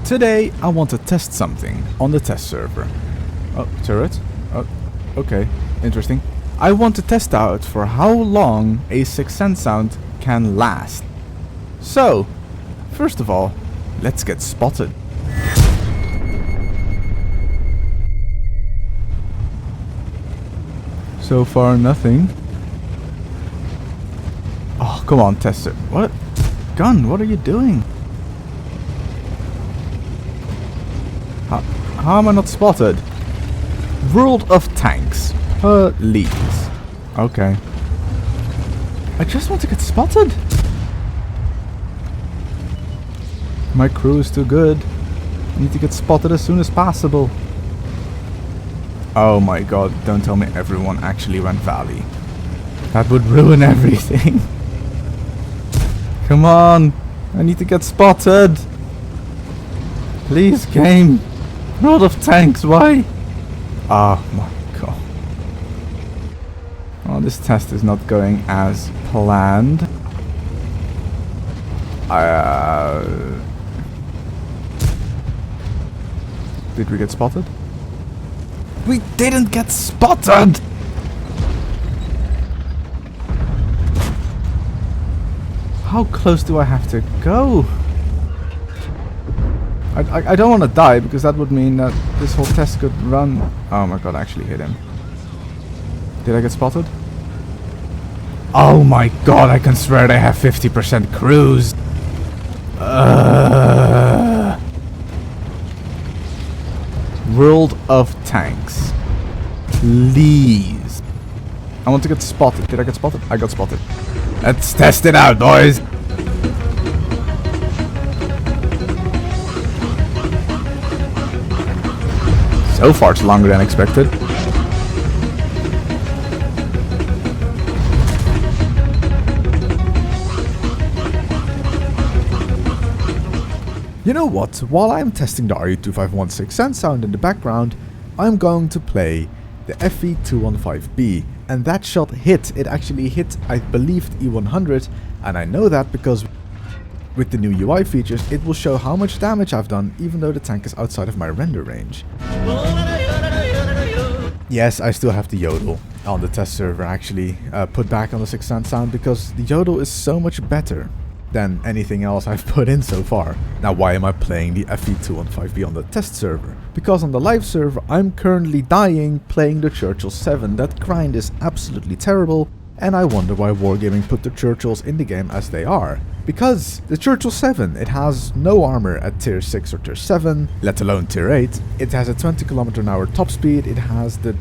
Today I want to test something on the test server. Oh, turret? Oh, okay, interesting. I want to test out for how long a Sixth Sense sound can last. So, first of all, let's get spotted. So far nothing. Oh, come on, tester. What? Gun, what are you doing? How am I not spotted? World of Tanks. Please. Okay. I just want to get spotted. My crew is too good. I need to get spotted as soon as possible. Oh my god, don't tell me everyone actually went Valley. That would ruin everything. Come on. I need to get spotted. Please, game. World of Tanks, why? Oh my god. Well, this test is not going as planned. Did we get spotted? We didn't get spotted! How close do I have to go? I don't want to die, because that would mean that this whole test could run... Oh my god, I actually hit him. Did I get spotted? Oh my god, I can swear they have 50% cruise. World of Tanks. Please. I want to get spotted. Did I get spotted? I got spotted. Let's test it out, boys. So far it's longer than expected. You know what, while I'm testing the RU-251 Sixth Sense sound in the background, I'm going to play the FE215B, and that shot hit. It actually hit, I believe, E100, and I know that because with the new UI features, it will show how much damage I've done, even though the tank is outside of my render range. Yes, I still have the yodel on the test server actually put back on the Sixth Sense sound, because the yodel is so much better than anything else I've put in so far. Now, why am I playing the FE215B on the test server? Because on the live server, I'm currently dying playing the Churchill 7. That grind is absolutely terrible, and I wonder why Wargaming put the Churchills in the game as they are. Because the Churchill 7, it has no armor at tier 6 or tier 7, let alone tier 8. It has a 20 km/h top speed, it has the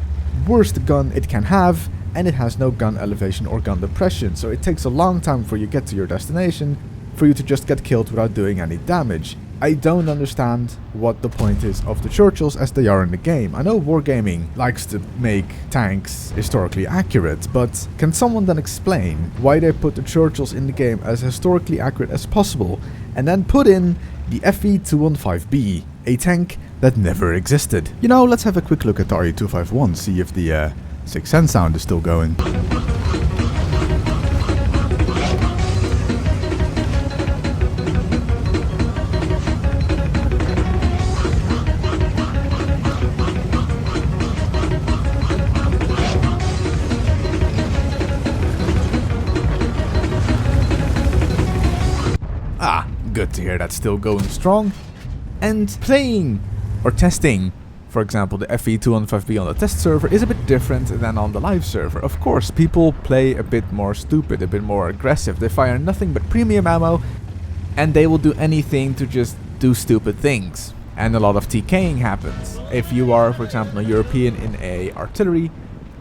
worst gun it can have, and it has no gun elevation or gun depression, so it takes a long time for you to get to your destination, for you to just get killed without doing any damage. I don't understand what the point is of the Churchills as they are in the game. I know Wargaming likes to make tanks historically accurate, but can someone then explain why they put the Churchills in the game as historically accurate as possible, and then put in the FE215B, a tank that never existed? You know, let's have a quick look at the RU-251, see if the Sixth Sense sound is still going. Ah, good to hear that's still going strong. And playing or testing, for example, the FE215B on the test server is a bit different than on the live server. Of course, people play a bit more stupid, a bit more aggressive. They fire nothing but premium ammo, and they will do anything to just do stupid things. And a lot of TKing happens. If you are, for example, a European in a artillery,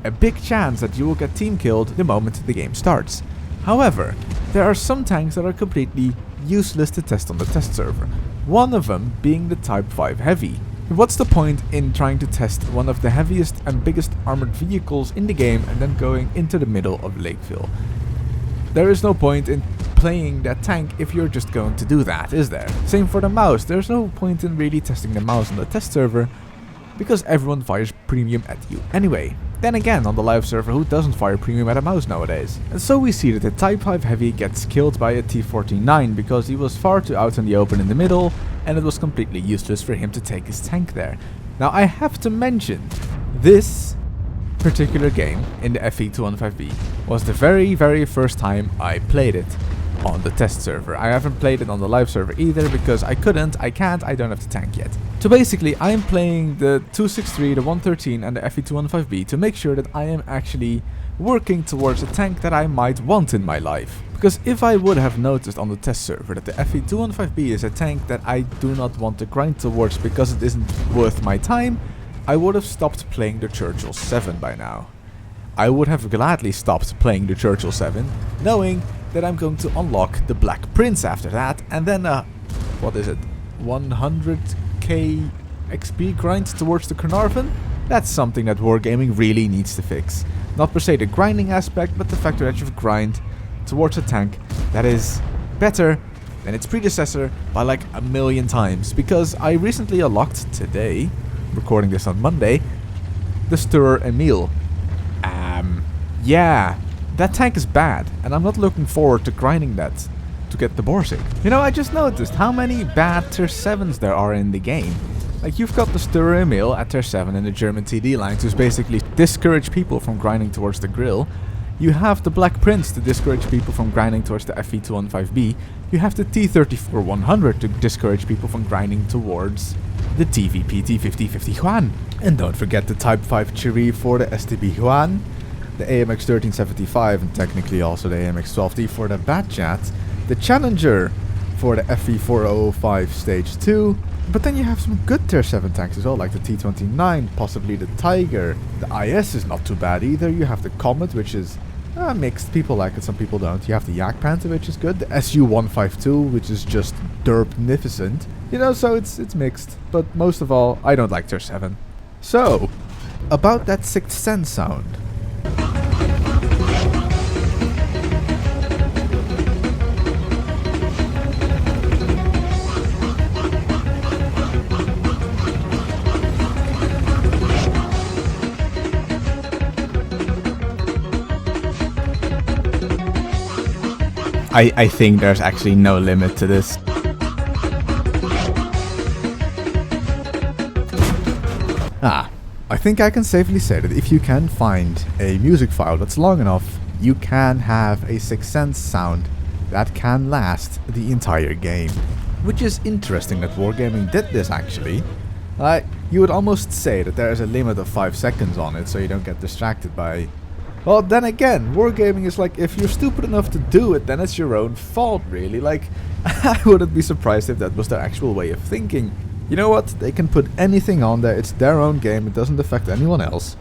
a big chance that you will get team killed the moment the game starts. However, there are some tanks that are completely useless to test on the test server. One of them being the Type 5 Heavy. What's the point in trying to test one of the heaviest and biggest armored vehicles in the game and then going into the middle of Lakeville? There is no point in playing that tank if you're just going to do that, is there? Same for the mouse. There's no point in really testing the mouse on the test server because everyone fires premium at you anyway. Then again, on the live server, who doesn't fire premium at a mouse nowadays? And so we see that the Type 5 Heavy gets killed by a T-49 because he was far too out in the open in the middle, and it was completely useless for him to take his tank there. Now I have to mention, this particular game in the FE215B was the very first time I played it on the test server. I haven't played it on the live server either because I can't, I don't have the tank yet. So basically I am playing the 263, the 113 and the FE215B to make sure that I am actually working towards a tank that I might want in my life. Because if I would have noticed on the test server that the FE215B is a tank that I do not want to grind towards because it isn't worth my time, I would have stopped playing the Churchill 7 by now. I would have gladly stopped playing the Churchill 7, knowing that I'm going to unlock the Black Prince after that, and then what is it, 100k XP grind towards the Carnarvon? That's something that Wargaming really needs to fix. Not per se the grinding aspect, but the fact that you grind towards a tank that is better than its predecessor by like 1,000,000 times. Because I recently unlocked today, recording this on Monday, the Sturr Emil. Yeah, that tank is bad, and I'm not looking forward to grinding that to get the Borsig. You know, I just noticed how many bad tier 7s there are in the game. Like, you've got the Sturr Emil at tier 7 in the German TD lines, who's basically discourage people from grinding towards the grill. You have the Black Prince to discourage people from grinding towards the FE215B. You have the T34-100 to discourage people from grinding towards the TVP T5050 Juan. And don't forget the Type 5 Cherie for the STB Juan, the AMX 1375, and technically also the AMX 12D for the Batchat, the Challenger for the FE4005 Stage 2. But then you have some good tier 7 tanks as well, like the T29, possibly the Tiger. The IS is not too bad either. You have the Comet, which is mixed. People like it, some people don't. You have the Yak Panther, which is good. The SU-152, which is just derpnificent. You know, so it's mixed. But most of all, I don't like tier 7. So, about that Sixth Sense sound. I think there's actually no limit to this. I think I can safely say that if you can find a music file that's long enough, you can have a Sixth Sense sound that can last the entire game. Which is interesting that Wargaming did this actually. You would almost say that there is a limit of 5 seconds on it so you don't get distracted by... Well, then again, Wargaming is like, if you're stupid enough to do it, then it's your own fault, really. Like, I wouldn't be surprised if that was their actual way of thinking. You know what? They can put anything on there, it's their own game, it doesn't affect anyone else.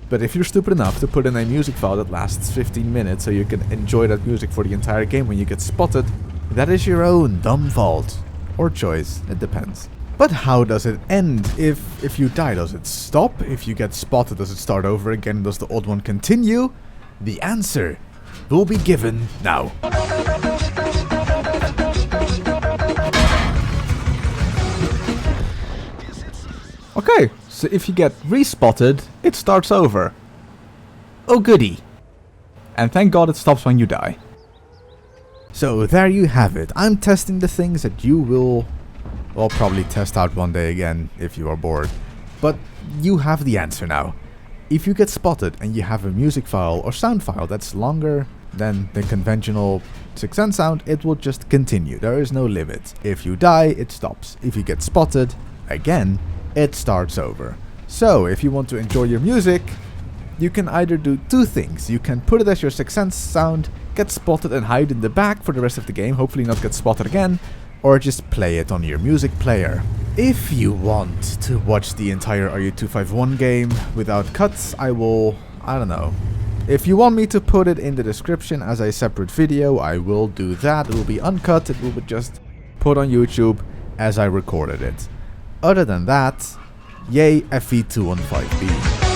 But if you're stupid enough to put in a music file that lasts 15 minutes so you can enjoy that music for the entire game when you get spotted, that is your own dumb fault. Or choice, it depends. But how does it end? If you die, does it stop? If you get spotted, does it start over again? Does the old one continue? The answer will be given now. Okay, so if you get respotted, it starts over. Oh goody. And thank God it stops when you die. So there you have it. I'm testing the things that you will... I'll probably test out one day again if you are bored. But you have the answer now. If you get spotted and you have a music file or sound file that's longer than the conventional Sixth Sense sound, it will just continue. There is no limit. If you die, it stops. If you get spotted, again, it starts over. So if you want to enjoy your music, you can either do two things. You can put it as your Sixth Sense sound, get spotted and hide in the back for the rest of the game, hopefully not get spotted again, or just play it on your music player. If you want to watch the entire RU251 game without cuts, I don't know. If you want me to put it in the description as a separate video, I will do that. It will be uncut, it will be just put on YouTube as I recorded it. Other than that, yay FE215B.